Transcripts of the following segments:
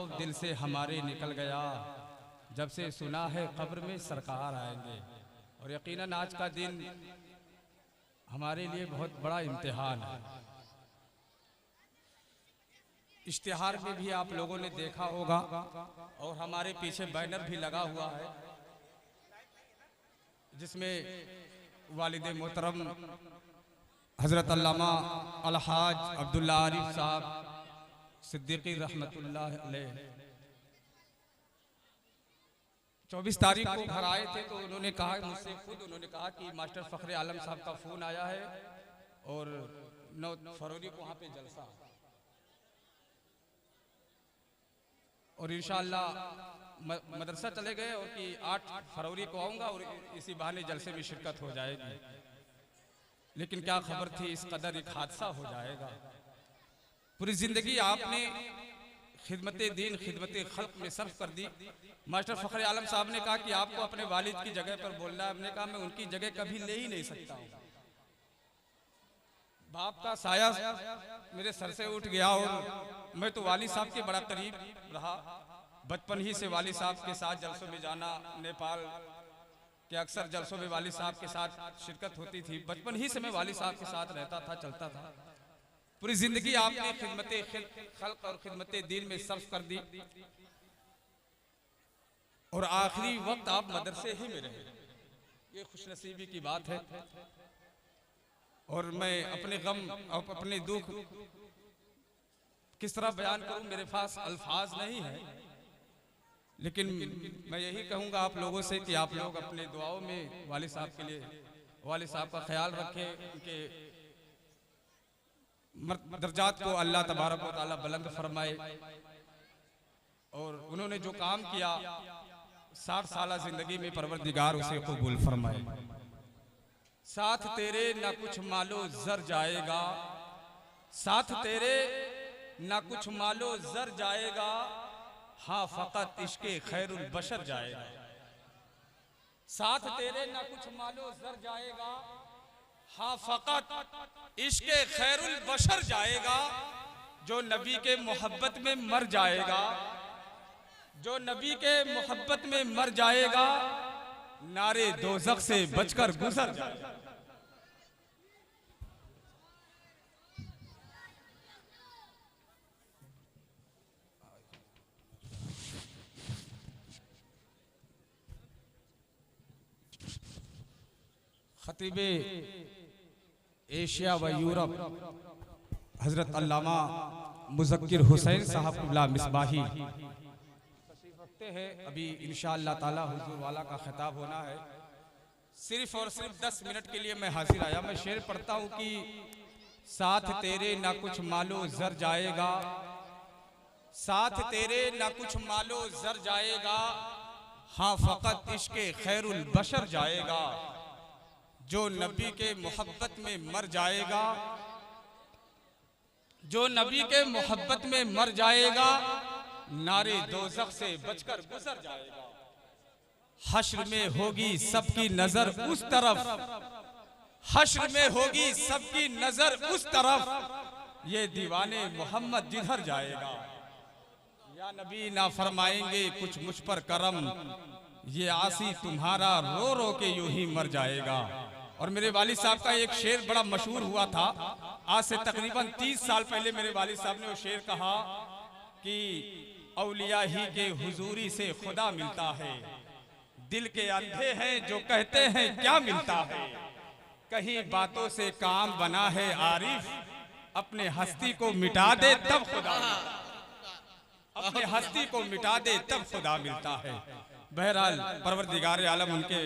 खौफ दिल से हमारे निकल गया, जब से सुना है कब्र में सरकार आएंगे। और यकीनन आज का दिन हमारे लिए बहुत बड़ा इम्तिहान है। इश्तिहार में भी आप लोगों ने देखा होगा और हमारे पीछे बैनर भी लगा हुआ है, जिसमें वालिद मोहतरम हजरत अल्लामा अलहाज अब्दुल्ला आरिफ साहब सिद्दीकी रहमतुल्लाह अलैह 24 तारीख को घर आए थे, तो उन्होंने कहा, मुझसे खुद उन्होंने कहा कि मास्टर फखरे आलम साहब का फोन आया है और 9 फरवरी को वहाँ पे जलसा, और इंशाअल्लाह मदरसा चले गए और कि 8 फरवरी को आऊँगा और इसी बहाने जलसे में शिरकत हो जाएगी। लेकिन क्या खबर थी, इस कदर एक हादसा हो जाएगा। पूरी जिंदगी आपने खिदमत दीन खिदमत खल्क में सर्फ कर दी। मास्टर फखरे आलम साहब ने कहा कि आपको अपने वालिद की जगह पर बोलना है। हमने कहा मैं उनकी जगह कभी ले ही नहीं सकता हूँ। बाप का साया मेरे सर से उठ गया और मैं तो वालिद साहब के बड़ा करीब रहा। बचपन ही से वालिद साहब के साथ जलसों में जाना, नेपाल के अक्सर जलसों में वालिद साहब के साथ शिरकत होती थी। बचपन ही से मैं वालिद साहब के साथ रहता था, चलता था। पूरी जिंदगी आपने खिदमत खल्क और खिदमत दीन में सर्फ कर दी और आखिरी वक्त आप मदरसे ही में रहे। ये खुशनसीबी की बात है। और मैं अपने गम और अपने दुख किस तरह बयान करूं, मेरे पास अल्फाज नहीं है। लेकिन मैं यही कहूंगा आप लोगों से कि आप लोग अपने दुआओं में वालिद साहब के लिए, वालिद साहब का ख्याल रखें। उनके दर्जात को अल्लाह तबारक व तआला बुलंद फरमाए। और उन्होंने जो काम किया 60 साल जिंदगी में परवरदिगार उसे कबूल फरमाए। साथ तेरे ना कुछ मालो जर जाएगा, साथ तेरे ना कुछ मालो जर जाएगा, हाँ फकत इश्के खैरुल बशर जाएगा। साथ तेरे ना कुछ मालो जर जाएगा, हाँ फकत इश्के खैरुल बशर जाएगा। जो नबी के मोहब्बत में मर जाएगा, जो नबी के मोहब्बत में मर जाएगा, नारे दोज़ख से बचकर गुजर जाएगा। खतीबे एशिया व यूरोप हजरत अल्लामा मुज़क्किर हुसैन साहब क़िबला मिसबाही तशरीफ रखते हैं। अभी इंशाअल्लाह ताला हुजूर वाला का खिताब होना है। सिर्फ और सिर्फ 10 मिनट के लिए मैं हाजिर आया। मैं शेर पढ़ता हूँ कि साथ तेरे ना कुछ मालो जर जाएगा, साथ तेरे ना कुछ मालो जर जाएगा, हाँ फकत इश्के खैरुल बशर जाएगा। जो नबी के मोहब्बत में मर जाएगा, जो नबी के मोहब्बत में मर जाएगा, नारे दोज़ख से बचकर गुजर जाएगा। हश्र में होगी सबकी नजर उस तरफ, हश्र में होगी सबकी नजर उस तरफ, ये दीवाने मोहम्मद जिधर जाएगा। या नबी ना फरमाएंगे कुछ मुझ पर करम, ये आसी तुम्हारा रो रो के यूं ही मर जाएगा। और मेरे वालिद साहब का एक शेर बड़ा मशहूर हुआ था। आज से तकरीबन 30 साल पहले मेरे वालिद साहब ने वो शेर कहा कि औलिया ही के हुजूरी से खुदा मिलता है, दिल के अंधे हैं जो कहते हैं क्या मिलता है। कहीं बातों से काम बना है आरिफ, अपने हस्ती को मिटा दे तब खुदा, अपने हस्ती को मिटा दे तब खुदा मिलता है। बहरहाल परवरदिगार आलम उनके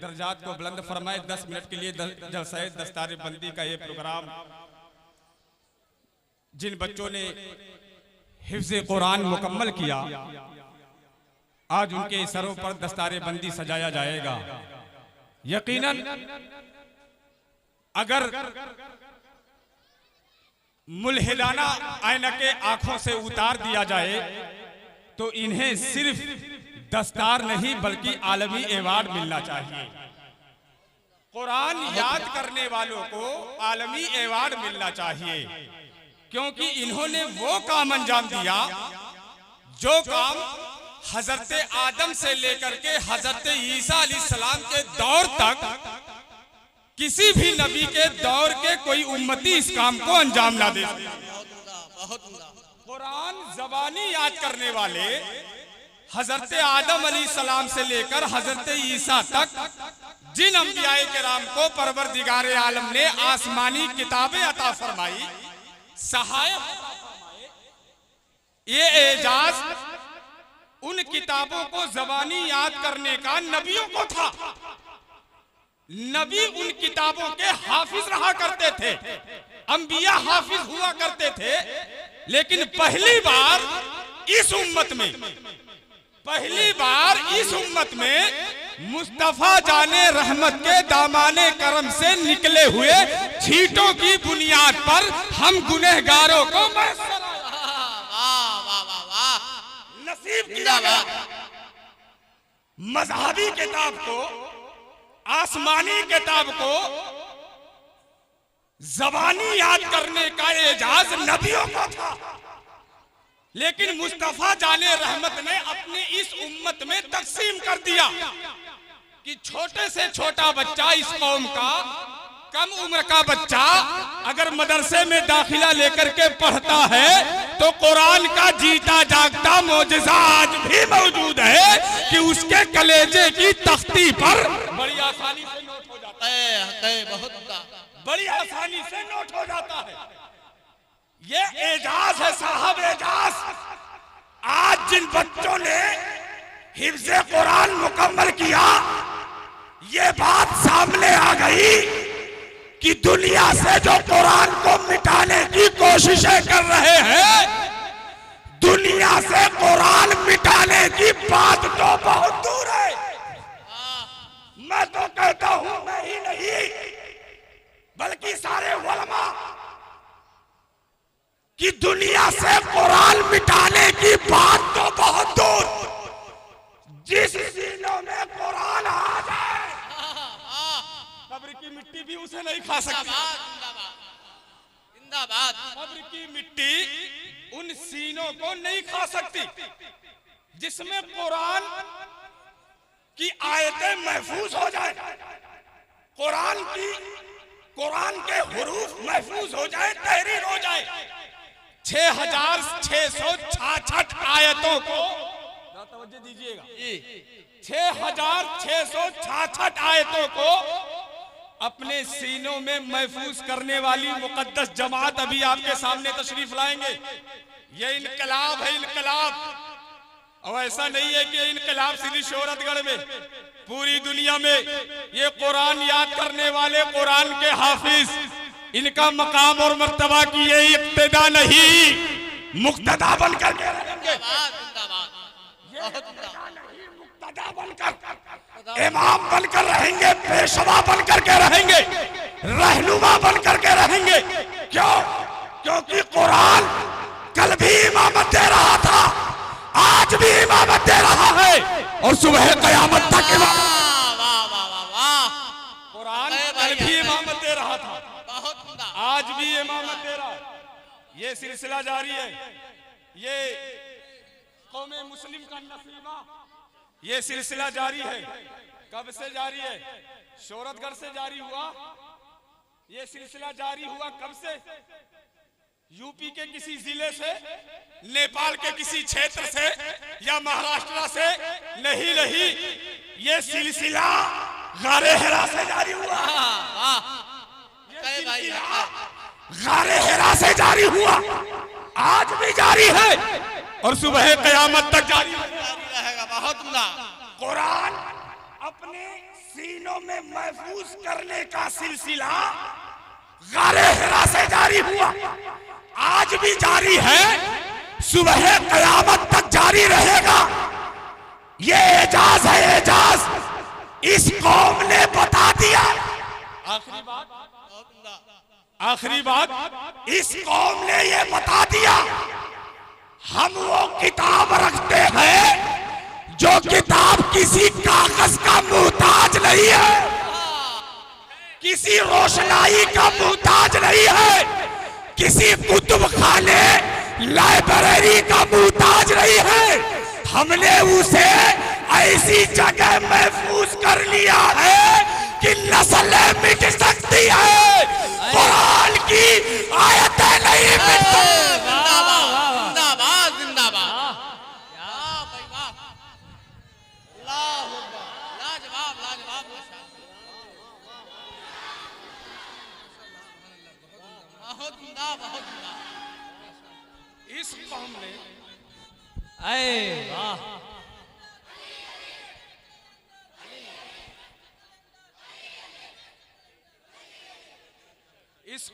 दर्जात को बुलंद फरमाए। 10 मिनट के लिए जलसा दस्तार बंदी का ये प्रोग्राम, जिन बच्चों ने हिफ्ज़ कुरान मुकम्मल किया, आज उनके सरों पर दस्तार बंदी सजाया जाएगा। यकीनन अगर मुल्हिदाना ऐनके आंखों से उतार दिया जाए तो इन्हें सिर्फ दस्तार नहीं बल्कि आलमी अवार्ड मिलना चाहिए। कुरान याद करने वालों को आलमी अवार्ड मिलना चाहिए, क्योंकि इन्होंने वो काम अंजाम दिया जो काम हजरत आदम से लेकर के हजरत ईसा अलैहिस्सलाम के दौर तक किसी भी नबी के दौर के कोई उम्मती इस काम को अंजाम ना दे। कुरान ज़बानी याद करने वाले हजरत आदम अलैहिस्सलाम से लेकर हजरत ईसा तक जिन अंबियाए किराम को परवरदिगार आलम ने आसमानी किताबें अता फरमाई, सहायक, ये एजाज उन किताबों को ज़बानी याद करने का नबियों को था। नबी उन किताबों के हाफिज रहा करते थे, अंबिया हाफिज हुआ करते थे। लेकिन पहली बार इस उम्मत में मुस्तफा जाने रहमत के दामाने करम से निकले हुए छींटों की बुनियाद पर हम गुनहगारों को नसीब किया गया। मजहबी किताब को, आसमानी किताब को ज़बानी याद करने का एजाज नबियों को था। लेकिन मुस्तफा जाने रहमत ने अपनी इस उम्मत में तकसीम कर दिया कि छोटे से छोटा बच्चा, इस कौम का कम उम्र का बच्चा अगर मदरसे में दाखिला लेकर के पढ़ता है तो कुरान का जीता जागता मौजज़ा आज भी मौजूद है कि उसके कलेजे की तख्ती पर बड़ी आसानी से नोट हो जाता है, बड़ी आसानी से नोट हो जाता है। ये एजाज है साहब, एजाज। आज जिन बच्चों ने हिफ्ज़े कुरान मुकम्मल किया, ये बात सामने आ गई कि दुनिया से जो कुरान को मिटाने की कोशिशें कर रहे हैं, दुनिया से कुरान मिटाने की बात तो बहुत दूर है। मैं तो कहता हूं, मैं ही नहीं बल्कि सारे उलमा कि दुनिया से कुरान मिटाने की बात तो बहुत दूर, जिस सीनों में कुरान आ जाए कब्र की मिट्टी भी उसे नहीं खा सकती। जिंदाबाद। कब्र की मिट्टी उन सीनों को नहीं खा सकती जिसमें कुरान की आयतें महफूज हो जाए, कुरान के हुरूफ महफूज हो जाए, तहरीर हो जाए। 6666 आयतों को तवज्जो दीजिएगा, 6666 आयतों को अपने सीनों में महफूज करने वाली मुकद्दस जमात अभी आपके सामने तशरीफ लाएंगे। ये इनकलाब है, इनकलाब। और ऐसा नहीं है कि ये इनकलाब सीधी शोहरतगढ़ में, पूरी दुनिया में ये कुरान याद करने वाले, कुरान के हाफिज, इनका मकाम और मर्तबा की ये इब्तिदा नहीं, मुक्तदा बनकर के रहेंगे। मुक्तदा बनकर, इमाम बनकर रहेंगे, पेशवा बनकर के रहेंगे, रहनुमा बनकर के रहेंगे। क्यों? क्योंकि कुरान कल भी इमामत दे रहा था, आज भी इमामत दे रहा है और सुबह क़यामत तक कुरान कल भी इमामत दे रहा था, आज भी इमामत दे रहा है। ये सिलसिला जारी है। ये कौमे मुस्लिम का नसीबा, ये सिलसिला जारी है। कब से जारी है? शोहरतगढ़ से जारी हुआ। ये सिलसिला जारी हुआ कब से? यूपी के किसी जिले से, नेपाल के किसी क्षेत्र से या महाराष्ट्र से नहीं, ये सिलसिला गारे हिरा से जारी हुआ। गारे हिरा से जारी हुआ, आज भी जारी है और सुबह क़यामत तक जारी रहेगा। बहुत कुरान अपने सीनों में महफूज करने का सिलसिला गारे हिरा से जारी हुआ, आज भी जारी है, सुबह क़यामत तक जारी रहेगा। ये एजाज है, एजाज। इस कौम ने बता दिया। आखिरी बात, इस कौम ने ये बता दिया, हम वो किताब रखते हैं जो किताब किसी कागज का मुहताज नहीं है, किसी रोशनाई का मुहताज नहीं है, किसी कुतुब खाने लाइब्रेरी का मुहताज नहीं है। हमने उसे ऐसी जगह महफूज कर लिया है कि नस्लें मिट सकती है, कुरान की आयतें नहीं मिट सकती। जिंदाबाद जिंदाबाद। वाह भाई वाह, लाजवाब लाजवाब। बहुत उम्दा बहुत उम्दा। इस कौम ने अरे वाह, इस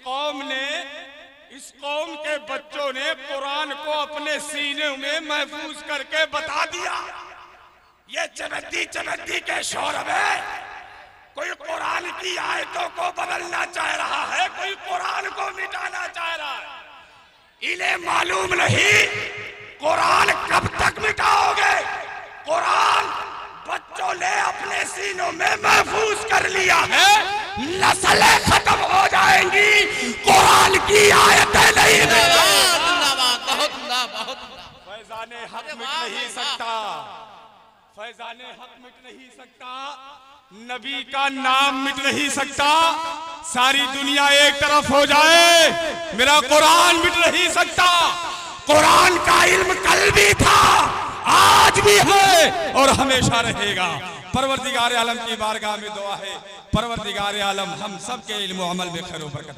कौम के बच्चों ने कुरान को अपने सीने में महफूज करके बता दिया। ये चमत्ती चमत्ती के शोर में कोई कुरान की आयतों को बदलना चाह रहा है, कोई कुरान को मिटाना चाह रहा है। इन्हें मालूम नहीं कुरान कब तक मिटाओगे। कुरान बच्चों ने अपने सीनों में महफूज कर लिया है, नस्लें खत्म हो जाएंगी, कुरान की आयतें नहीं मिटेंगी। जिंदाबाद बहुत उम्दा बहुत उम्दा। फैजाने हक अरे मिट वाह नहीं भाई सकता, फैजाने हक मिट नहीं सकता, नबी का नाम मिट नहीं सकता। सारी दुनिया एक तरफ हो जाए, मेरा कुरान मिट नहीं सकता। कुरान का इल्म कल भी था, आज भी है और हमेशा रहेगा। परवरदिगार आलम की बारगाह में दुआ है, परवरदिगार आलम हम सब के इल्म अमल में खैर बरकत।